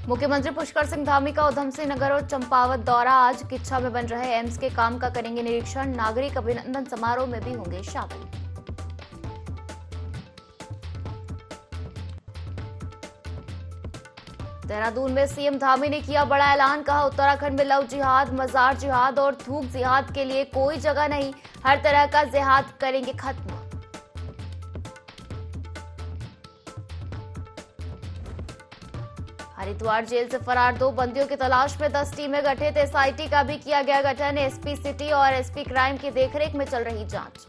मुख्यमंत्री पुष्कर सिंह धामी का उधम सिंह नगर और चंपावत दौरा। आज किच्छा में बन रहे एम्स के काम का करेंगे निरीक्षण। नागरिक अभिनंदन समारोह में भी होंगे शामिल। देहरादून में सीएम धामी ने किया बड़ा ऐलान। कहा, उत्तराखंड में लव जिहाद, मजार जिहाद और थूक जिहाद के लिए कोई जगह नहीं। हर तरह का जिहाद करेंगे खत्म। हरिद्वार जेल से फरार 2 बंदियों की तलाश में 10 टीमें गठित। एसआईटी का भी किया गया गठन। एसपी सिटी और एसपी क्राइम की देखरेख में चल रही जांच।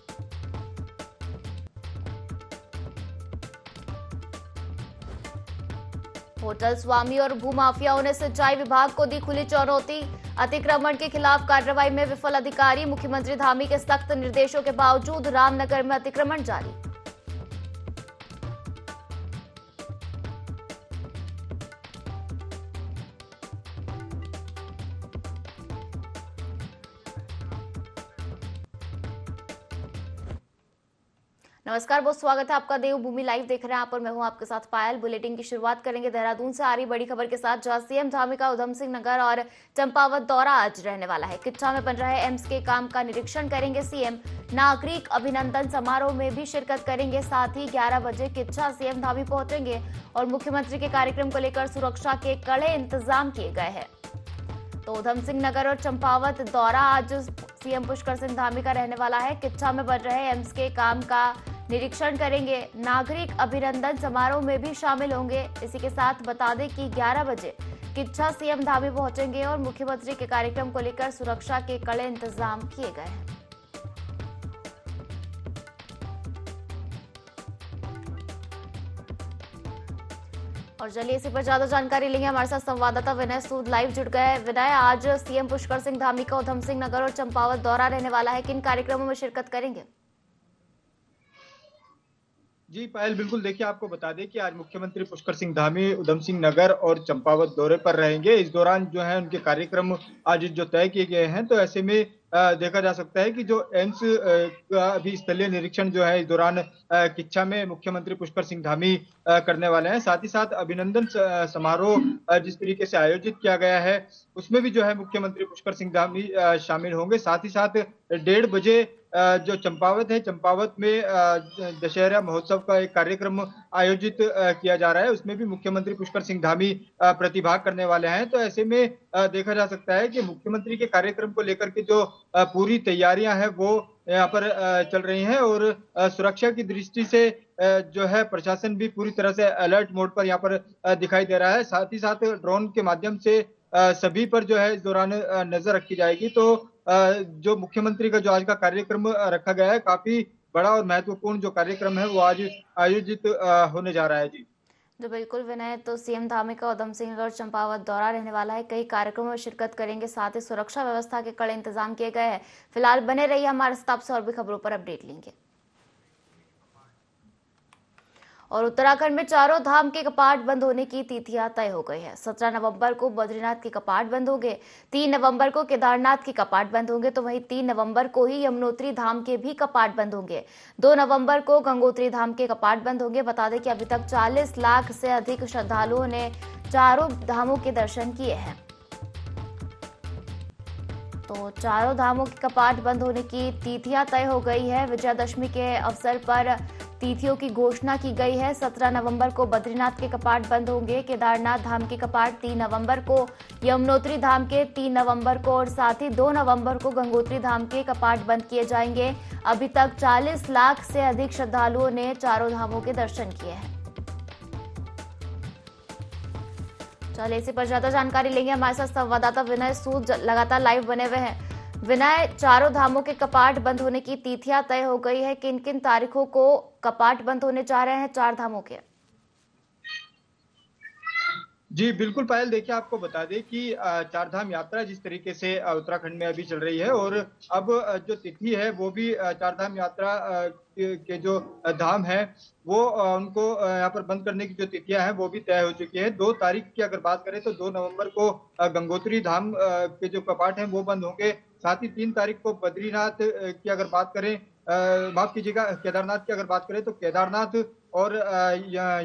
होटल स्वामी और भूमाफियाओं ने सिंचाई विभाग को दी खुली चुनौती। अतिक्रमण के खिलाफ कार्रवाई में विफल अधिकारी। मुख्यमंत्री धामी के सख्त निर्देशों के बावजूद रामनगर में अतिक्रमण जारी। नमस्कार, बहुत स्वागत है आपका। देवभूमि लाइव देख रहे हैं आप और मैं हूं आपके साथ पायल। बुलेटिन की शुरुआत करेंगे देहरादून से आ रही बड़ी खबर के साथ, जहां सीएम धामी का उधम सिंह नगर और चंपावत दौरा आज रहने वाला है। किच्छा में बन रहे एम्स के काम का निरीक्षण करेंगे सीएम। नागरिक अभिनंदन समारोह में भी शिरकत करेंगे। साथ ही 11 बजे किच्छा सीएम धामी पहुंचेंगे और मुख्यमंत्री के कार्यक्रम को लेकर सुरक्षा के कड़े इंतजाम किए गए हैं। तो उधम सिंह नगर और चंपावत दौरा आज सीएम पुष्कर सिंह धामी का रहने वाला है। किच्छा में बन रहे एम्स के काम का निरीक्षण करेंगे। नागरिक अभिनंदन समारोह में भी शामिल होंगे। इसी के साथ बता दें कि 11 बजे किच्छा सीएम धामी पहुंचेंगे और मुख्यमंत्री के कार्यक्रम को लेकर सुरक्षा के कड़े इंतजाम किए गए हैं। और चलिए इसी पर ज्यादा जानकारी लेंगे। हमारे साथ संवाददाता विनय सूद लाइव जुड़ गए। विनय, आज सीएम पुष्कर सिंह धामी का उधम सिंह नगर और चंपावत दौरा रहने वाला है। किन कार्यक्रमों में शिरकत करेंगे? जी पायल, बिल्कुल। देखिए, आपको बता दें कि आज मुख्यमंत्री पुष्कर सिंह धामी उधम सिंह नगर और चंपावत दौरे पर रहेंगे। इस दौरान जो है उनके कार्यक्रम आज जो तय किए गए हैं, तो ऐसे में देखा जा सकता है कि जो एम्स का अभी स्थलीय निरीक्षण जो है इस दौरान किच्छा में मुख्यमंत्री पुष्कर सिंह धामी करने वाले हैं। साथ ही साथ अभिनंदन समारोह जिस तरीके से आयोजित किया गया है उसमें भी जो है मुख्यमंत्री पुष्कर सिंह धामी शामिल होंगे। साथ ही साथ 1:30 बजे जो चंपावत है, चंपावत में दशहरा महोत्सव का एक कार्यक्रम आयोजित किया जा रहा है। उसमें भी मुख्यमंत्री पुष्कर सिंह धामी प्रतिभाग करने वाले हैं। तो ऐसे में देखा जा सकता है कि मुख्यमंत्री के कार्यक्रम को लेकर के जो पूरी तैयारियां हैं वो यहाँ पर चल रही हैं और सुरक्षा की दृष्टि से जो है प्रशासन भी पूरी तरह से अलर्ट मोड पर यहाँ पर दिखाई दे रहा है। साथ ही साथ ड्रोन के माध्यम से सभी पर जो है इस दौरान नजर रखी जाएगी। तो जो मुख्यमंत्री का जो आज का कार्यक्रम रखा गया है, काफी बड़ा और महत्वपूर्ण जो कार्यक्रम है वो आज आयोजित होने जा रहा है। जी जो बिल्कुल विनय, तो सीएम धामी का उधम सिंह नगर और चंपावत दौरा रहने वाला है। कई कार्यक्रमों में शिरकत करेंगे। साथ ही सुरक्षा व्यवस्था के कड़े इंतजाम किए गए हैं। फिलहाल बने रहिए हमारे साथ, आपसे और भी खबरों पर अपडेट लेंगे। और उत्तराखंड में चारों धाम के कपाट बंद होने की तिथियां तय हो गई है। 17 नवंबर को बद्रीनाथ के कपाट बंद होंगे। 3 नवंबर को केदारनाथ के कपाट बंद होंगे। तो वहीं 3 नवंबर को ही यमुनोत्री धाम के भी कपाट बंद होंगे। 2 नवंबर को गंगोत्री धाम के कपाट बंद होंगे। बता दें कि अभी तक 40 लाख से अधिक श्रद्धालुओं ने चारों धामों के दर्शन किए हैं। तो चारों धामों के कपाट बंद होने की तिथियां तय हो गई है। विजयादशमी के अवसर पर तिथियों की घोषणा की गई है। 17 नवंबर को बद्रीनाथ के कपाट बंद होंगे। केदारनाथ धाम के कपाट 3 नवंबर को, यमुनोत्री धाम के 3 नवंबर को और साथ ही 2 नवंबर को गंगोत्री धाम के कपाट बंद किए जाएंगे। अभी तक 40 लाख से अधिक श्रद्धालुओं ने चारों धामों के दर्शन किए हैं। चलिए इसी पर ज्यादा जानकारी लेंगे। हमारे साथ संवाददाता विनय सूद लगातार लाइव बने हुए हैं। विनय, चारों धामों के कपाट बंद होने की तिथियां तय हो गई है। किन किन तारीखों को कपाट बंद होने जा रहे हैं 4 धामों के? जी बिल्कुल पायल, देखिए आपको बता दें कि चारधाम यात्रा जिस तरीके से उत्तराखंड में अभी चल रही है और अब जो तिथि है वो भी चारधाम यात्रा के जो धाम है वो उनको यहाँ पर बंद करने की जो तिथियां हैं वो भी तय हो चुकी है। 2 तारीख की अगर बात करें तो 2 नवंबर को गंगोत्री धाम के जो कपाट हैं वो बंद होंगे। साथ ही 3 तारीख को बद्रीनाथ की अगर बात करें, माफ कीजिएगा, केदारनाथ की अगर बात करें तो केदारनाथ और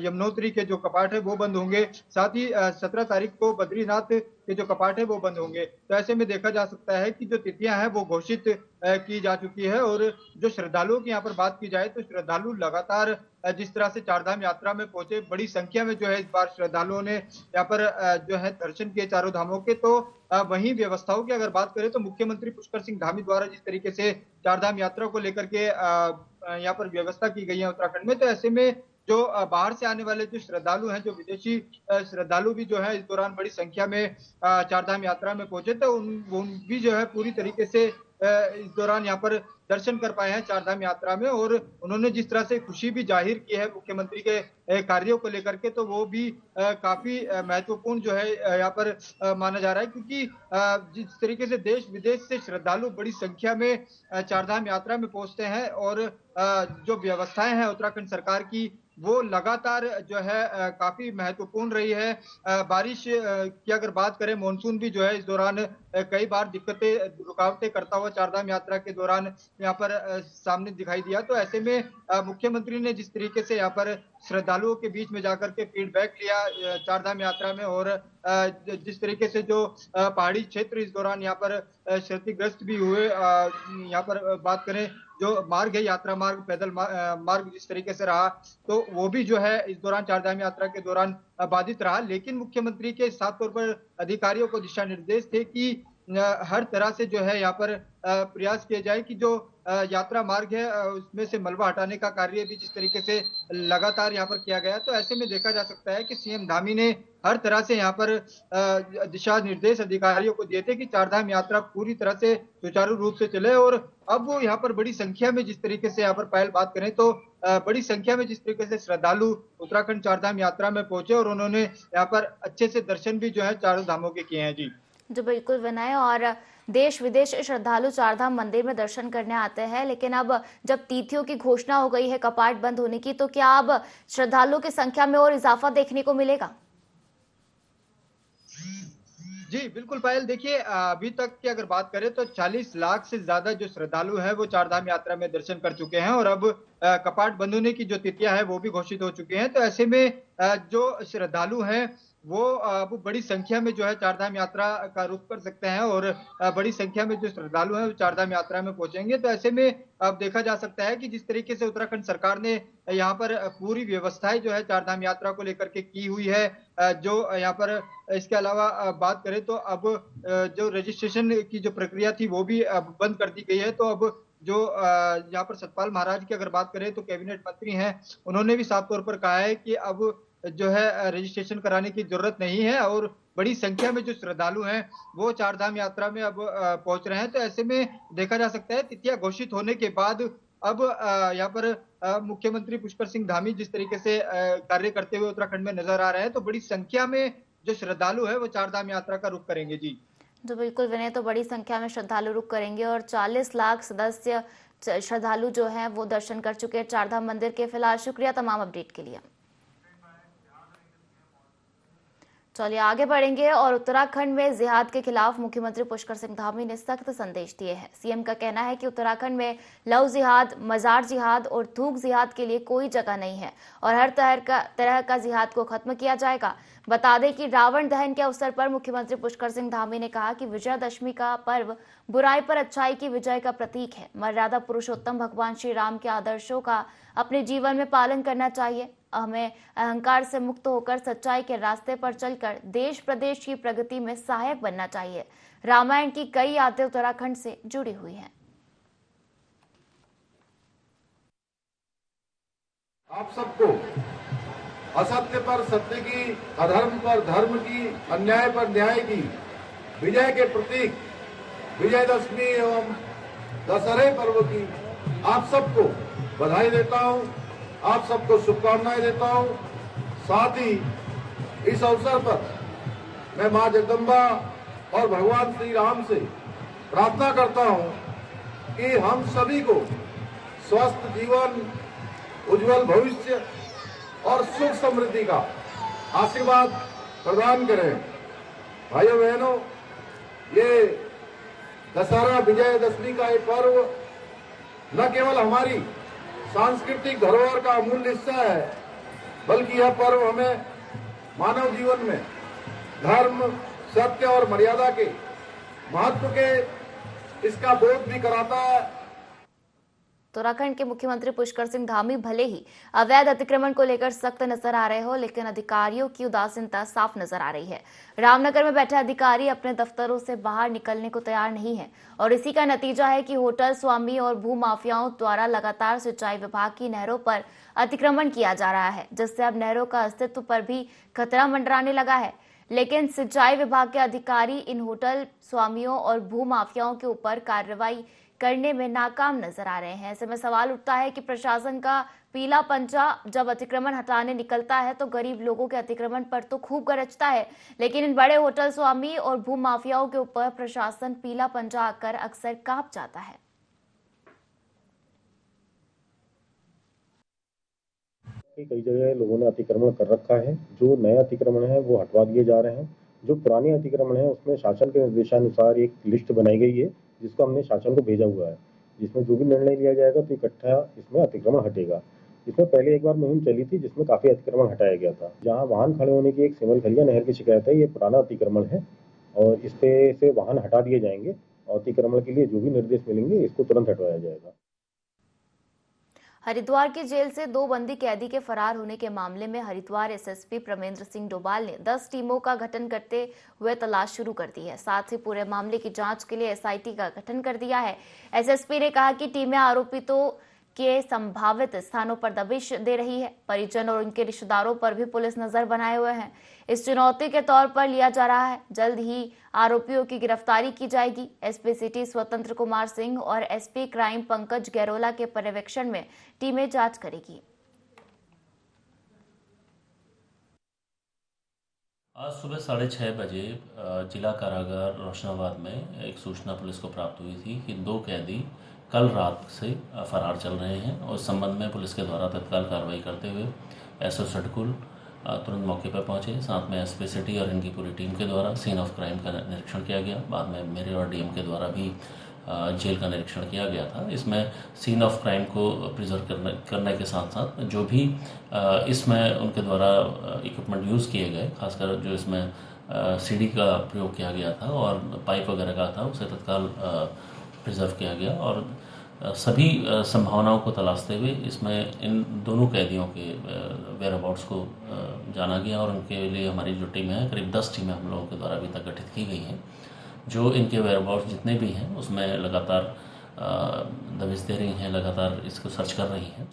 यमुनोत्री के जो कपाट है वो बंद होंगे। साथ ही 17 तारीख को बद्रीनाथ के जो कपाट है वो बंद होंगे। तो ऐसे में देखा जा सकता है कि जो तिथियां हैं वो घोषित की जा चुकी है। और जो श्रद्धालुओं की यहाँ पर बात की जाए तो श्रद्धालु लगातार जिस तरह से चारधाम यात्रा में पहुंचे, बड़ी संख्या में जो है इस बार श्रद्धालुओं ने यहाँ पर जो है दर्शन किए चारों धामों के। तो वहीं व्यवस्थाओं की अगर बात करें तो मुख्यमंत्री पुष्कर सिंह धामी द्वारा जिस तरीके से चारधाम यात्रा को लेकर के यहाँ पर व्यवस्था की गई है उत्तराखंड में, तो ऐसे में जो बाहर से आने वाले जो श्रद्धालु हैं, जो विदेशी श्रद्धालु भी जो है इस दौरान बड़ी संख्या में चारधाम यात्रा में पहुंचे, तो उन भी जो है पूरी तरीके से इस दौरान यहाँ पर दर्शन कर पाए हैं चारधाम यात्रा में। और उन्होंने जिस तरह से खुशी भी जाहिर की है मुख्यमंत्री के कार्यों को लेकर के, तो वो भी काफी महत्वपूर्ण जो है यहाँ पर माना जा रहा है। क्योंकि जिस तरीके से देश विदेश से श्रद्धालु बड़ी संख्या में चारधाम यात्रा में पहुंचते हैं और जो व्यवस्थाएं हैं उत्तराखंड सरकार की वो लगातार जो है काफी महत्वपूर्ण रही है। बारिश की अगर बात करें, मानसून भी जो है इस दौरान कई बार दिक्कतें रुकावटें करता हुआ चारधाम यात्रा के दौरान यहाँ पर सामने दिखाई दिया। तो ऐसे में मुख्यमंत्री ने जिस तरीके से यहाँ पर श्रद्धालुओं के बीच में जाकर के फीडबैक लिया चारधाम यात्रा में, और जिस तरीके से जो पहाड़ी क्षेत्र इस दौरान यहाँ पर क्षतिग्रस्त भी हुए, यहाँ पर बात करें जो मार्ग है, यात्रा मार्ग, पैदल मार्ग जिस तरीके से रहा, तो वो भी जो है इस दौरान चारधाम यात्रा के दौरान बाधित रहा। लेकिन मुख्यमंत्री के साफ तौर पर अधिकारियों को दिशा निर्देश थे कि हर तरह से जो है यहाँ पर प्रयास किए जाए कि जो यात्रा मार्ग है उसमें से मलबा हटाने का कार्य भी जिस तरीके से लगातार यहाँ पर किया गया। तो ऐसे में देखा जा सकता है कि सीएम धामी ने हर तरह से यहाँ पर दिशा निर्देश अधिकारियों को दिए थे कि चारधाम यात्रा पूरी तरह से सुचारू रूप से चले। और अब वो यहाँ पर बड़ी संख्या में जिस तरीके से यहाँ पर पहल बात करें तो बड़ी संख्या में जिस तरीके से श्रद्धालु उत्तराखंड चारधाम यात्रा में पहुंचे और उन्होंने यहाँ पर अच्छे से दर्शन भी जो है चारों धामों के किए हैं। जी जो बिल्कुल विनय, और देश विदेश श्रद्धालु चारधाम मंदिर में दर्शन करने आते हैं, लेकिन अब जब तिथियों की घोषणा हो गई है कपाट बंद होने की, तो क्या अब श्रद्धालुओं की संख्या में और इजाफा देखने को मिलेगा? जी बिल्कुल पायल, देखिए अभी तक की अगर बात करें तो 40 लाख से ज्यादा जो श्रद्धालु हैं वो चारधाम यात्रा में दर्शन कर चुके हैं। और अब कपाट बंद होने की जो तिथियां हैं वो भी घोषित हो चुकी हैं। तो ऐसे में जो श्रद्धालु हैं वो बड़ी संख्या में जो है चारधाम यात्रा का रुख कर सकते हैं और बड़ी संख्या में जो श्रद्धालु हैं वो चारधाम यात्रा में पहुंचेंगे। तो ऐसे में अब देखा जा सकता है कि जिस तरीके से उत्तराखंड सरकार ने यहाँ पर पूरी व्यवस्थाएं जो है चारधाम यात्रा को लेकर के की हुई है, जो यहाँ पर इसके अलावा बात करें तो अब जो रजिस्ट्रेशन की जो प्रक्रिया थी वो भी अब बंद कर दी गई है। तो अब जो यहाँ पर सतपाल महाराज की अगर बात करें तो कैबिनेट मंत्री हैं, उन्होंने भी साफ तौर पर कहा है कि अब जो है रजिस्ट्रेशन कराने की जरूरत नहीं है और बड़ी संख्या में जो श्रद्धालु हैं वो चारधाम यात्रा में अब पहुंच रहे हैं। तो ऐसे में देखा जा सकता है तिथियां घोषित होने के बाद अब यहाँ पर मुख्यमंत्री पुष्कर सिंह धामी जिस तरीके से कार्य करते हुए उत्तराखंड में नजर आ रहे हैं, तो बड़ी संख्या में जो श्रद्धालु है वो चारधाम यात्रा का रुख करेंगे। जी जो बिल्कुल विनय, तो बड़ी संख्या में श्रद्धालु रुख करेंगे और 40 लाख सदस्य श्रद्धालु जो हैं वो दर्शन कर चुके हैं चारधाम मंदिर के। फिलहाल शुक्रिया तमाम अपडेट के लिए। चलिए आगे बढ़ेंगे और उत्तराखंड में जिहाद के खिलाफ मुख्यमंत्री पुष्कर सिंह धामी ने सख्त संदेश दिए हैं। सीएम का कहना है कि उत्तराखंड में लव जिहाद, मजार जिहाद और थूक जिहाद के लिए कोई जगह नहीं है और हर तरह का जिहाद को खत्म किया जाएगा। बता दें कि रावण दहन के अवसर पर मुख्यमंत्री पुष्कर सिंह धामी ने कहा कि विजयादशमी का पर्व बुराई पर अच्छाई की विजय का प्रतीक है। मर्यादा पुरुषोत्तम भगवान श्री राम के आदर्शों का अपने जीवन में पालन करना चाहिए। हमें अहंकार से मुक्त होकर सच्चाई के रास्ते पर चलकर देश प्रदेश की प्रगति में सहायक बनना चाहिए। रामायण की कई यादें उत्तराखंड से जुड़ी हुई हैं। आप सबको असत्य पर सत्य की, अधर्म पर धर्म की, अन्याय पर न्याय की विजय के प्रतीक विजयदशमी एवं दशहरे पर्व की आप सबको बधाई देता हूं, आप सबको शुभकामनाएं देता हूं। साथ ही इस अवसर पर मैं मां जगदम्बा और भगवान श्री राम से प्रार्थना करता हूं कि हम सभी को स्वस्थ जीवन, उज्जवल भविष्य और सुख समृद्धि का आशीर्वाद प्रदान करें। भाइयों बहनों, ये दशहरा विजयदशमी का ये पर्व न केवल हमारी सांस्कृतिक धरोहर का अमूल्य हिस्सा है, बल्कि यह पर्व हमें मानव जीवन में धर्म, सत्य और मर्यादा के महत्व के इसका बोध भी कराता है। उत्तराखंड के मुख्यमंत्री पुष्कर सिंह धामी भले ही अवैध अतिक्रमण को लेकर सख्त नजर आ रहे हो, लेकिन अधिकारियों की उदासीनता साफ नजर आ रही है। रामनगर में बैठे अधिकारी अपने दफ्तरों से बाहर निकलने को तैयार नहीं है और इसी का नतीजा है कि होटल स्वामी और भू माफियाओं द्वारा लगातार सिंचाई विभाग की नहरों पर अतिक्रमण किया जा रहा है, जिससे अब नहरों का अस्तित्व पर भी खतरा मंडराने लगा है। लेकिन सिंचाई विभाग के अधिकारी इन होटल स्वामियों और भू माफियाओं के ऊपर कार्रवाई करने में नाकाम नजर आ रहे हैं। ऐसे में सवाल उठता है कि प्रशासन का पीला पंजा जब अतिक्रमण हटाने निकलता है तो गरीब लोगों के अतिक्रमण पर तो खूब गरजता है, लेकिन इन बड़े होटल स्वामी और भू माफियाओं के ऊपर प्रशासन पीला पंजा आकर अक्सर कांप जाता है। कई जगह लोगों ने अतिक्रमण कर रखा है। जो नए अतिक्रमण है वो हटवा दिए जा रहे हैं। जो पुराने अतिक्रमण है उसमें शासन के निर्देशानुसार एक लिस्ट बनाई गई है, जिसको हमने शासन को भेजा हुआ है, जिसमें जो भी निर्णय लिया जाएगा तो इकट्ठा इसमें अतिक्रमण हटेगा। इसमें पहले एक बार मुहिम चली थी जिसमें काफी अतिक्रमण हटाया गया था। जहां वाहन खड़े होने की एक सिमलखलिया नहर की शिकायत है, ये पुराना अतिक्रमण है और इस पे से वाहन हटा दिए जाएंगे और अतिक्रमण के लिए जो भी निर्देश मिलेंगे इसको तुरंत हटवाया जाएगा। हरिद्वार की जेल से 2 बंदी कैदी के फरार होने के मामले में हरिद्वार एसएसपी प्रमेंद्र सिंह डोभाल ने 10 टीमों का गठन करते हुए तलाश शुरू कर दी है। साथ ही पूरे मामले की जांच के लिए एसआईटी का गठन कर दिया है। एसएसपी ने कहा कि टीमें आरोपितों के संभावित स्थानों पर दबिश दे रही है। परिजन और उनके रिश्तेदारों पर भी पुलिस नजर बनाए हुए हैं। इस चुनौती के तौर पर लिया जा रहा है। जल्द ही आरोपियों की गिरफ्तारी की जाएगी। एसपी सिटी स्वतंत्र कुमार सिंह और एसपी क्राइम पंकज गैरोला के पर्यवेक्षण में टीमें जांच करेगी। आज सुबह 6:30 बजे जिला कारागार रोशनाबाद में एक सूचना पुलिस को प्राप्त हुई थी कि 2 कैदी कल रात से फरार चल रहे हैं और इस संबंध में पुलिस के द्वारा तत्काल कार्रवाई करते हुए एसओ सटकुल तुरंत मौके पर पहुंचे। साथ में एसपी सिटी और इनकी पूरी टीम के द्वारा सीन ऑफ क्राइम का निरीक्षण किया गया। बाद में मेरे और डीएम के द्वारा भी जेल का निरीक्षण किया गया था। इसमें सीन ऑफ क्राइम को प्रिजर्व करने के साथ साथ जो भी इसमें उनके द्वारा इक्विपमेंट यूज़ किए गए, खासकर जो इसमें सीडी का प्रयोग किया गया था और पाइप वगैरह का था, उसे तत्काल प्रिजर्व किया गया और सभी संभावनाओं को तलाशते हुए इसमें इन दोनों कैदियों के वेयर अबाउट्स को जाना गया और उनके लिए हमारी जो टीमें हैं, करीब 10 टीमें हम लोगों के द्वारा अभी तक गठित की गई हैं, जो इनके वेयर अबाउट्स जितने भी हैं उसमें लगातार दबिश दे रही हैं, लगातार इसको सर्च कर रही हैं।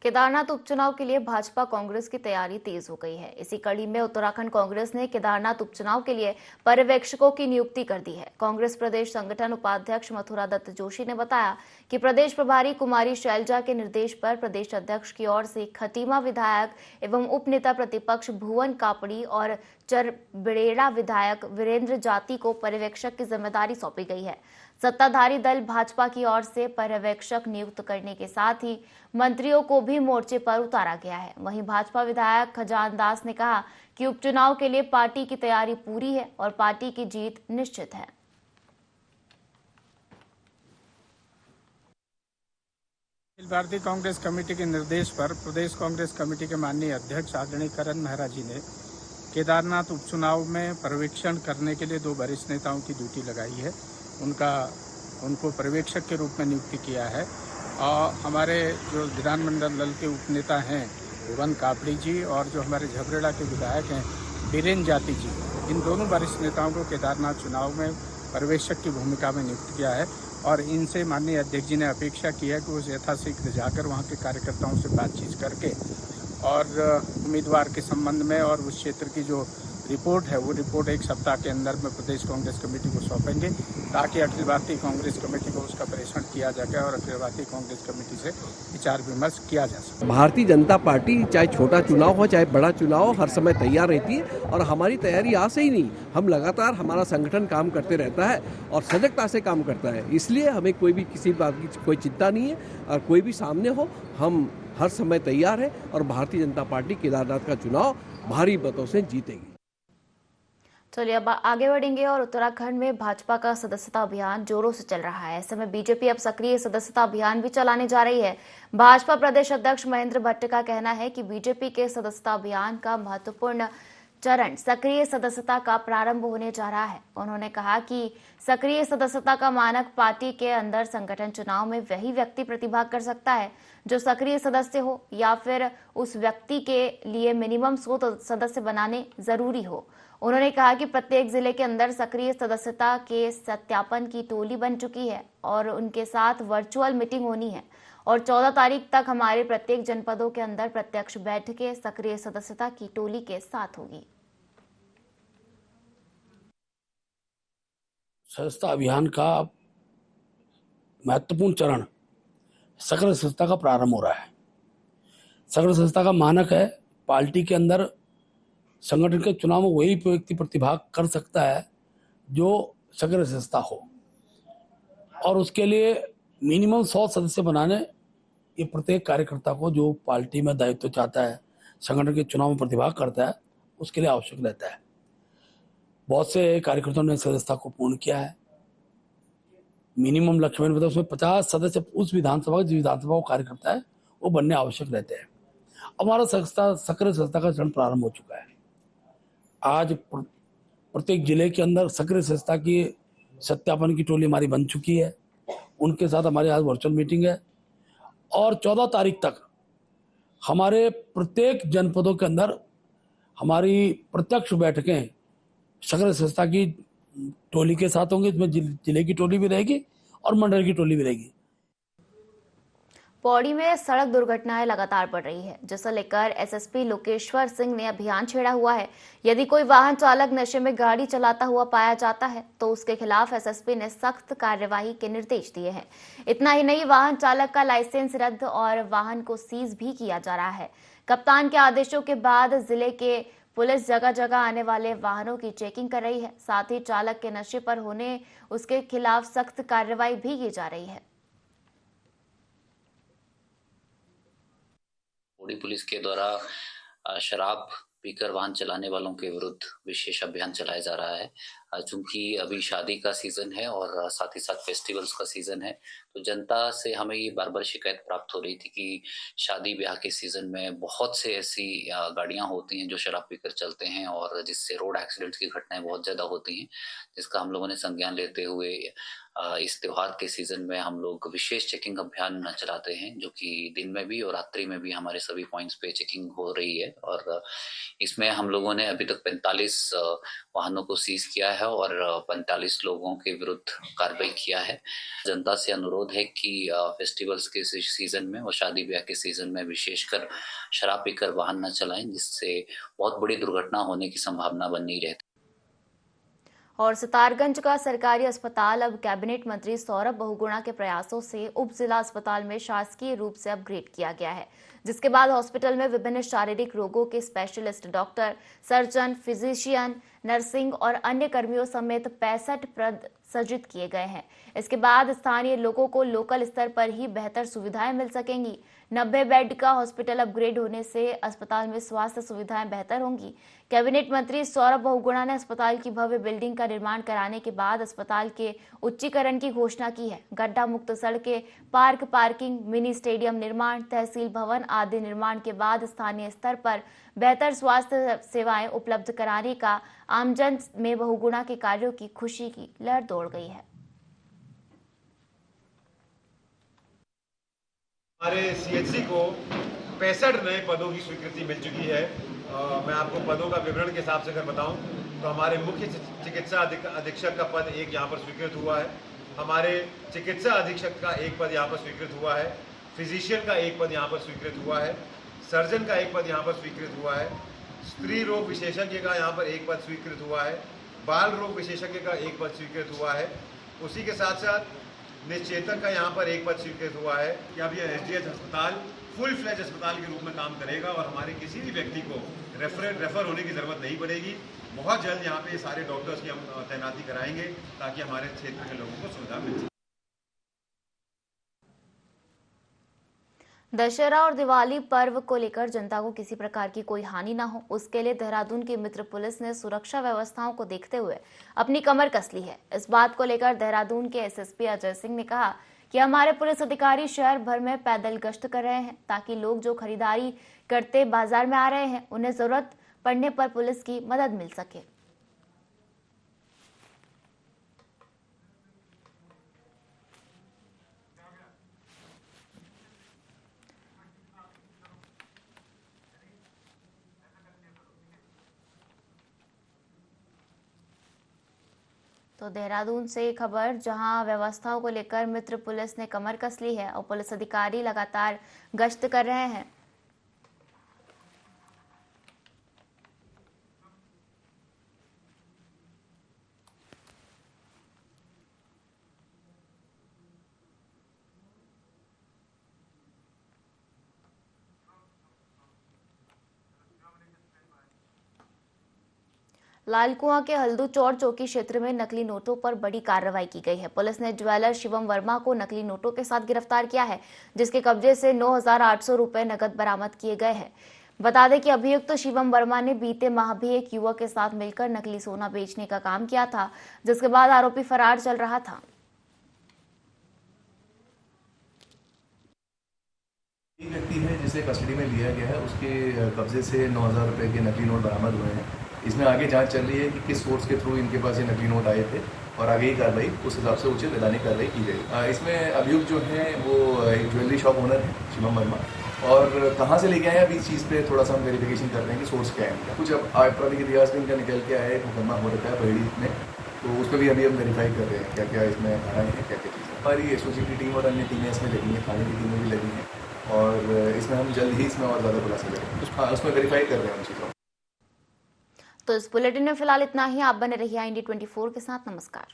केदारनाथ उपचुनाव के लिए भाजपा कांग्रेस की तैयारी तेज हो गई है। इसी कड़ी में उत्तराखंड कांग्रेस ने केदारनाथ उपचुनाव के लिए पर्यवेक्षकों की नियुक्ति कर दी है। कांग्रेस प्रदेश संगठन उपाध्यक्ष मथुरा दत्त जोशी ने बताया कि प्रदेश प्रभारी कुमारी शैलजा के निर्देश पर प्रदेश अध्यक्ष की ओर से खटीमा विधायक एवं उप नेता प्रतिपक्ष भुवन कापड़ी और चरबेड़ा विधायक वीरेंद्र जाति को पर्यवेक्षक की जिम्मेदारी सौंपी गई है। सत्ताधारी दल भाजपा की ओर से पर्यवेक्षक नियुक्त करने के साथ ही मंत्रियों को भी मोर्चे पर उतारा गया है। वहीं भाजपा विधायक खजान दास ने कहा कि उपचुनाव के लिए पार्टी की तैयारी पूरी है और पार्टी की जीत निश्चित है। भारतीय कांग्रेस कमेटी के निर्देश पर प्रदेश कांग्रेस कमेटी के माननीय अध्यक्ष आदरणीय करण मेहरा जी ने केदारनाथ उपचुनाव में पर्यवेक्षण करने के लिए 2 वरिष्ठ नेताओं की ड्यूटी लगाई है। उनको पर्यवेक्षक के रूप में नियुक्ति किया है और हमारे जो विधानमंडल दल के उपनेता हैं भुवन कापड़ी जी और जो हमारे झबरेड़ा के विधायक हैं वीरेंद्र जाति जी, इन दोनों वरिष्ठ नेताओं को केदारनाथ चुनाव में पर्यवेक्षक की भूमिका में नियुक्त किया है और इनसे माननीय अध्यक्ष जी ने अपेक्षा की है कि वो यथाशीघ्र जाकर वहाँ के कार्यकर्ताओं से बातचीत करके और उम्मीदवार के संबंध में और उस क्षेत्र की जो रिपोर्ट है वो रिपोर्ट 1 सप्ताह के अंदर में प्रदेश कांग्रेस कमेटी को सौंपेंगे ताकि अखिल भारतीय कांग्रेस कमेटी को उसका प्रेषण किया जाए और अखिल भारतीय कांग्रेस कमेटी से विचार विमर्श किया जा सके। भारतीय जनता पार्टी चाहे छोटा चुनाव हो चाहे बड़ा चुनाव हो, हर समय तैयार रहती है और हमारी तैयारी आज से ही नहीं, हम लगातार हमारा संगठन काम करते रहता है और सजगता से काम करता है। इसलिए हमें कोई भी किसी बात की कोई चिंता नहीं है और कोई भी सामने हो, हम हर समय तैयार है और भारतीय जनता पार्टी केदारनाथ का चुनाव भारी मतों से जीतेगी। चलिए अब आगे बढ़ेंगे और उत्तराखंड में भाजपा का सदस्यता अभियान जोरों से चल रहा है। ऐसे में बीजेपी अब सक्रिय सदस्यता अभियान भी चलाने जा रही है। भाजपा प्रदेश अध्यक्ष महेंद्र भट्ट का कहना है कि बीजेपी के सदस्यता अभियान का महत्वपूर्ण चरण सक्रिय सदस्यता का प्रारंभ होने जा रहा है। उन्होंने कहा कि सक्रिय सदस्यता का मानक पार्टी के अंदर संगठन चुनाव में वही व्यक्ति प्रतिभाग कर सकता है जो सक्रिय सदस्य हो, या फिर उस व्यक्ति के लिए मिनिमम 100 सदस्य बनाने जरूरी हो। उन्होंने कहा कि प्रत्येक जिले के अंदर सक्रिय सदस्यता के सत्यापन की टोली बन चुकी है और उनके साथ वर्चुअल मीटिंग होनी है और 14 तारीख तक हमारे प्रत्येक जनपदों के अंदर प्रत्यक्ष बैठकें सक्रिय सदस्यता की टोली के साथ होगी। सदस्यता अभियान का महत्वपूर्ण चरण सक्रिय सदस्यता का प्रारंभ हो रहा है। सक्रिय सदस्यता का मानक है पार्टी के अंदर संगठन के चुनाव में वही व्यक्ति प्रतिभाग कर सकता है जो सक्रिय सदस्यता हो, और उसके लिए मिनिमम 100 सदस्य बनाने ये प्रत्येक कार्यकर्ता को जो पार्टी में दायित्व चाहता है, संगठन के चुनाव में प्रतिभाग करता है, उसके लिए आवश्यक रहता है। बहुत से कार्यकर्ताओं ने सदस्यता को पूर्ण किया है। मिनिमम लक्ष्य में उसमें 50 सदस्य उस विधानसभा जिस विधानसभा को कार्यकर्ता है वो बनने आवश्यक रहते हैं। हमारा सक्रिय सदस्यता का चरण प्रारंभ हो चुका है। आज प्रत्येक जिले के अंदर सक्रिय सदस्यता की सत्यापन की टोली हमारी बन चुकी है। उनके साथ हमारी आज वर्चुअल मीटिंग है और 14 तारीख तक हमारे प्रत्येक जनपदों के अंदर हमारी प्रत्यक्ष बैठकें सक्रिय सदस्यता की टोली के साथ होंगे। इसमें जिले की टोली भी रहेगी और मंडल की टोली भी रहेगी। पौड़ी में सड़क दुर्घटनाएं लगातार बढ़ रही है, जिसे लेकर एसएसपी लोकेश्वर सिंह ने अभियान छेड़ा हुआ है। यदि कोई वाहन चालक नशे में गाड़ी चलाता हुआ पाया जाता है तो उसके खिलाफ एसएसपी ने सख्त कार्यवाही के निर्देश दिए हैं। इतना ही नहीं, वाहन चालक का लाइसेंस रद्द और वाहन को सीज भी किया जा रहा है। कप्तान के आदेशों के बाद जिले के पुलिस जगह जगह आने वाले वाहनों की चेकिंग कर रही है। साथ ही चालक के नशे पर होने उसके खिलाफ सख्त कार्रवाई भी की जा रही है। पौड़ी पुलिस के द्वारा शराब पीकर वाहन चलाने वालों के विरुद्ध विशेष अभियान चलाया जा रहा है। चूंकि अभी शादी का सीजन है और साथ ही साथ फेस्टिवल्स का सीजन है, तो जनता से हमें ये बार बार शिकायत प्राप्त हो रही थी कि शादी ब्याह के सीजन में बहुत से ऐसी गाड़ियां होती हैं जो शराब पीकर चलते हैं और जिससे रोड एक्सीडेंट्स की घटनाएं बहुत ज्यादा होती हैं, जिसका हम लोगों ने संज्ञान लेते हुए इस त्योहार के सीजन में हम लोग विशेष चेकिंग अभियान चलाते हैं, जो कि दिन में भी और रात्रि में भी हमारे सभी पॉइंट्स पे चेकिंग हो रही है। और इसमें हम लोगों ने अभी तक 45 वाहनों को सीज किया है और 45 लोगों के विरुद्ध कार्रवाई किया है। जनता से अनुरोध है कि फेस्टिवल्स के सीजन में और शादी ब्याह के सीजन में विशेषकर शराब पीकर वाहन न चलाएं, जिससे बहुत बड़ी दुर्घटना होने की संभावना बनी रहती। और सितारगंज का सरकारी अस्पताल अब कैबिनेट मंत्री सौरभ बहुगुणा के प्रयासों से उप जिला अस्पताल में शासकीय रूप से अपग्रेड किया गया है, जिसके बाद हॉस्पिटल में विभिन्न शारीरिक रोगों के specialist doctor, surgeon, physician, nursing और अन्य कर्मियों समेत 65 पद सृजित किए गए हैं। इसके बाद स्थानीय लोगों को लोकल स्तर पर ही बेहतर सुविधाएं मिल सकेंगी। 90 बेड का हॉस्पिटल अपग्रेड होने से अस्पताल में स्वास्थ्य सुविधाएं बेहतर होंगी। कैबिनेट मंत्री सौरभ बहुगुणा ने अस्पताल की भव्य बिल्डिंग का निर्माण कराने के बाद अस्पताल के उच्चीकरण की घोषणा की है। गड्ढा मुक्त सड़कें, पार्क, पार्किंग, मिनी स्टेडियम निर्माण, तहसील भवन आदि निर्माण के बाद स्थानीय स्तर पर बेहतर स्वास्थ्य सेवाएं उपलब्ध कराने का आमजन में बहुगुणा के कार्यों की खुशी की लहर दौड़ गई है। हमारे सीएचसी को 65 नए पदों की स्वीकृति मिल चुकी है। मैं आपको पदों का विवरण के हिसाब से अगर बताऊं तो हमारे मुख्य चिकित्सा अधीक्षक का पद एक यहाँ पर स्वीकृत हुआ है, हमारे चिकित्सा अधीक्षक का एक पद यहाँ पर स्वीकृत हुआ है, फिजिशियन का एक पद यहाँ पर स्वीकृत हुआ है, सर्जन का एक पद यहाँ पर स्वीकृत हुआ है, स्त्री रोग विशेषज्ञ का यहाँ पर एक पद स्वीकृत हुआ है, बाल रोग विशेषज्ञ का एक पद स्वीकृत हुआ है। उसी के साथ साथ निश्चेतक का यहाँ पर एक पद स्वीकृत हुआ है कि अब यह एसडीएच अस्पताल फुल फ्लेज अस्पताल के रूप में काम करेगा और हमारे किसी भी व्यक्ति को रेफर होने की जरूरत नहीं पड़ेगी। बहुत जल्द यहाँ पे सारे डॉक्टर्स की हम तैनाती कराएंगे ताकि हमारे क्षेत्र के लोगों को सुविधा मिल सके। दशहरा और दिवाली पर्व को लेकर जनता को किसी प्रकार की कोई हानि ना हो, उसके लिए देहरादून की मित्र पुलिस ने सुरक्षा व्यवस्थाओं को देखते हुए अपनी कमर कस ली है। इस बात को लेकर देहरादून के एसएसपी अजय सिंह ने कहा कि हमारे पुलिस अधिकारी शहर भर में पैदल गश्त कर रहे हैं ताकि लोग जो खरीदारी करते बाजार में आ रहे हैं उन्हें जरूरत पड़ने पर पुलिस की मदद मिल सके। तो देहरादून से खबर, जहां व्यवस्थाओं को लेकर मित्र पुलिस ने कमर कस ली है और पुलिस अधिकारी लगातार गश्त कर रहे हैं। लालकुआं के हल्दू चौर चौकी क्षेत्र में नकली नोटों पर बड़ी कार्रवाई की गई है। पुलिस ने ज्वेलर शिवम वर्मा को नकली नोटों के साथ गिरफ्तार किया है, जिसके कब्जे से 9,800 रुपए नकद बरामद किए गए हैं। बता दें कि अभियुक्त तो शिवम वर्मा ने बीते माह भी एक युवक के साथ मिलकर नकली सोना बेचने का काम किया था, जिसके बाद आरोपी फरार चल रहा था। एक व्यक्ति है जिसे कस्टडी में लिया गया है, उसके कब्जे से 9,000 रुपए के नकली नोट बरामद हुए हैं। इसमें आगे जांच चल रही है कि किस सोर्स के थ्रू इनके पास ये नकली नोट आए थे और आगे ही कार्रवाई उस हिसाब से उचित वैधानिक कार्रवाई की जाएगी। इसमें अभियुक्त जो है वो एक ज्वेलरी शॉप ओनर है शिवम वर्मा, और कहाँ से लेके आए हैं अभी इस चीज़ पे थोड़ा सा हम वेरिफिकेशन कर रहे हैं कि सोर्स क्या है। कुछ अब आपराधिक इतिहास में इनका निकल के आया है, मुकदमा हो रखा है बहेड़ी में, तो उसमें भी अभी हम वेरीफाई कर रहे हैं क्या क्या इसमें धाराएँ हैं, क्या क्या चीज़ें। हमारी एसओजी की टीम और अन्य टीमें इसमें लगी हैं, थाने की टीमें भी लगी हैं, और इसमें हम जल्द ही इसमें और ज़्यादा खुलासा करेंगे। उसमें वेरीफाई कर रहे हैं उन चीज़ों। तो इस बुलेटिन में फिलहाल इतना ही। आप बने रहिए IND24 के साथ। नमस्कार।